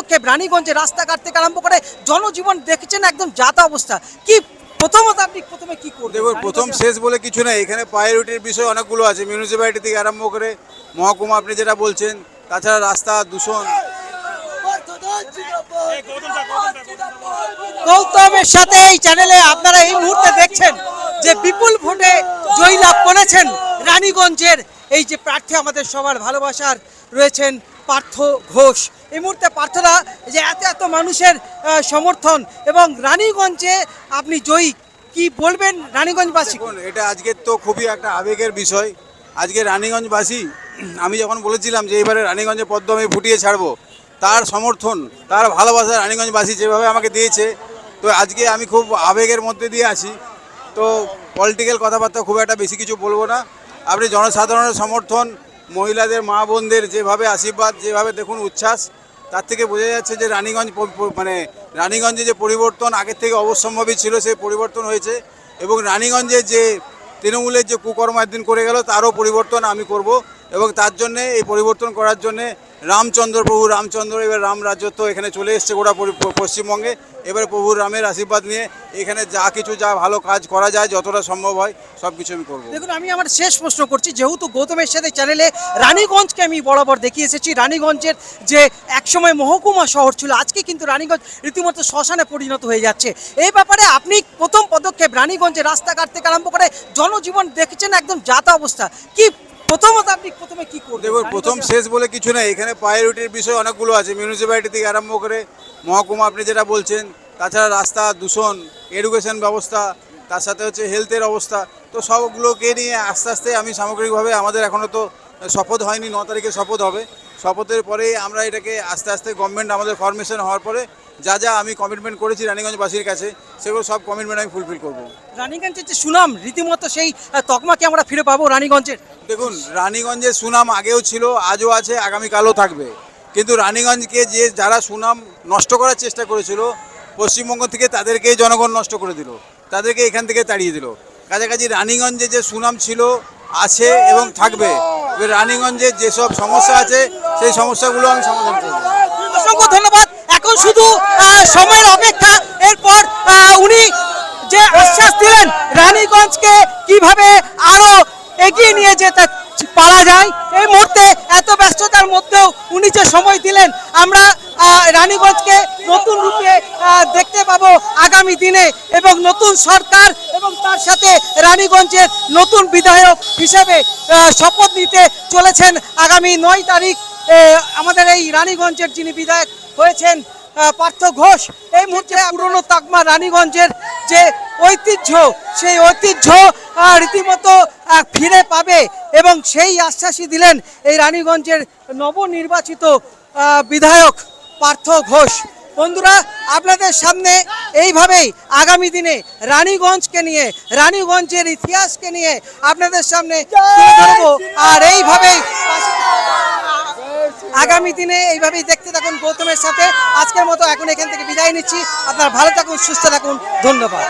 পদক্ষেপ রানীগঞ্জে রাস্তাঘাট থেকে আরম্ভ করে জনজীবন দেখছেন একদম যাতা অবস্থা। কি প্রথমত আপনি প্রথমে কি করবেন? দেখুন, প্রথম শেষ বলে কিছু নেই, এখানে প্রায়োরিটির বিষয় অনেকগুলো আছে। মিউনিসিপ্যালিটি থেকে আরম্ভ করে মহকুমা আপনি যেটা বলছেন, তাছাড়া রাস্তা দূষণ। গৌতমের সাথে এই চ্যানেলে আপনারা এই মুহূর্তে দেখছেন যে বিপুল ভোটে জয়লাভ করেছেন রানীগঞ্জের এই যে প্রার্থী, আমাদের সবার ভালোবাসার রয়েছেন পার্থ ঘোষ। এই মুহূর্তে পার্থরা যে এত এত মানুষের সমর্থন এবং রানীগঞ্জে আপনি জয়ী, কি বলবেন রানীগঞ্জবাসী? দেখুন, এটা আজকের তো খুবই একটা আবেগের বিষয়। আজকে রানীগঞ্জবাসী, আমি যখন বলেছিলাম যে এবারে রানীগঞ্জে পদ্ম আমি ফুটিয়ে ছাড়বো, তার সমর্থন, তার ভালোবাসা রানীগঞ্জবাসী যেভাবে আমাকে দিয়েছে, তো আজকে আমি খুব আবেগের মধ্যে দিয়ে আছি। তো পলিটিক্যাল কথাবার্তা খুব একটা বেশি কিছু বলবো না। আপনি জনসাধারণের সমর্থন, মহিলাদের, মা বোনদের যেভাবে আশীর্বাদ, যেভাবে দেখুন উচ্ছ্বাস, তার থেকে বোঝা যাচ্ছে যে রানীগঞ্জ মানে রানীগঞ্জে যে পরিবর্তন আগের থেকে অবশ্যম্ভাবী ছিল, সেই পরিবর্তন হয়েছে। এবং রানীগঞ্জে যে তৃণমূলের যে কুকর্ম একদিন করে গেল, তারও পরিবর্তন আমি করব। এবং তার জন্যে, এই পরিবর্তন করার জন্যে প্রভু রামচন্দ্র এবার রাম রাজত্ব এখানে চলে এসছে গোটা পশ্চিমবঙ্গে। এবারে প্রভু রামের আশীর্বাদ নিয়ে এখানে যা ভালো কাজ করা যায়, যতটা সম্ভব হয় সব কিছু আমি করবো। দেখুন, আমি আমার শেষ প্রশ্ন করছি, যেহেতু গৌতমের সাথে চ্যানেলে রানীগঞ্জকে আমি বরাবর দেখিয়ে এসেছি, রানীগঞ্জের যে একসময় মহকুমা শহর ছিল, আজকে কিন্তু রানীগঞ্জ রীতিমতো শ্মশানে পরিণত হয়ে যাচ্ছে। এই ব্যাপারে আপনি প্রথম পদক্ষেপ রানীগঞ্জে রাস্তাঘাট থেকে আরম্ভ করে জনজীবন দেখছেন একদম যাতা অবস্থা, কি প্রথমত আপনি প্রথমে কি করবেন? দেখুন, প্রথম শেষ বলে কিছু নেই, এখানে প্রায়োরিটির বিষয় অনেকগুলো আছে। মিউনিসিপ্যালিটি থেকে আরম্ভ করে মহকুমা আপনি যেটা বলছেন, তাছাড়া রাস্তা দূষণ, এডুকেশন ব্যবস্থা, তার সাথে হচ্ছে হেলথের অবস্থা, তো সবগুলোকে নিয়ে আস্তে আস্তে আমি সামগ্রিকভাবে, আমাদের এখনও তো শপথ হয়নি, 9 তারিখে শপথ হবে। শপথের পরেই আমরা এটাকে আস্তে আস্তে গভর্নমেন্ট আমাদের ফরমেশন হওয়ার পরে যা আমি কমিটমেন্ট করেছি রানীগঞ্জবাসীর কাছে, সেগুলো সব কমিটমেন্ট আমি ফুলফিল করব। রানীগঞ্জের যে সুনাম, রীতিমতো সেই তকমাকে আমরা ফিরে পাবো রানীগঞ্জের? দেখুন, রানীগঞ্জের সুনাম আগেও ছিল, আজও আছে, আগামীকালও থাকবে। কিন্তু রানীগঞ্জকে যারা সুনাম নষ্ট করার চেষ্টা করেছিল পশ্চিমবঙ্গ থেকে, তাদেরকেই জনগণ নষ্ট করে দিল, তাদেরকে এখান থেকে তাড়িয়ে দিল। কাছাকাছি রানীগঞ্জে যে সুনাম ছিল, আছে এবং থাকবে। রানীগঞ্জে যেসব সমস্যা আছে, সেই সমস্যাগুলো আমি সমাধান করব। অসংখ্য ধন্যবাদ। এখন শুধু সময়ের অপেক্ষা। এরপর উনি যে আশ্বাস দিলেন রানীগঞ্জকে কিভাবে আরো এগিয়ে নিয়ে যেতে পারা যায়, এই মুহূর্তে এত ব্যস্ততার মধ্যেও উনি যে সময় দিলেন, আমরা রানীগঞ্জকে নতুন রূপে দেখতে পাবো আগামী দিনে, এবং নতুন সরকার এবং তার সাথে রানীগঞ্জের নতুন বিধায়ক হিসেবে শপথ নিতে চলেছেন আগামী 9 তারিখ আমাদের এই রানীগঞ্জের যিনি বিধায়ক হয়েছেন পার্থ ঘোষ। এই মুহূর্তে পুরনো তাকমা রানীগঞ্জের যে ঐতিহ্য, সেই ঐতিহ্য রীতিমতো ফিরে পাবে, এবং সেই আশ্বাসই দিলেন এই রানীগঞ্জের নবনির্বাচিত বিধায়ক পার্থ ঘোষ। বন্ধুরা, আপনাদের সামনে এইভাবেই আগামী দিনে রানীগঞ্জকে নিয়ে, রানীগঞ্জের ইতিহাসকে নিয়ে আপনাদের সামনে তুলে ধরবো। আর এইভাবেই আগামী দিনে এইভাবেই দেখতে থাকুন গৌতমের সাথে। আজকের মতো এখন এখান থেকে বিদায় নিচ্ছি। আপনারা ভালো থাকুন, সুস্থ থাকুন, ধন্যবাদ।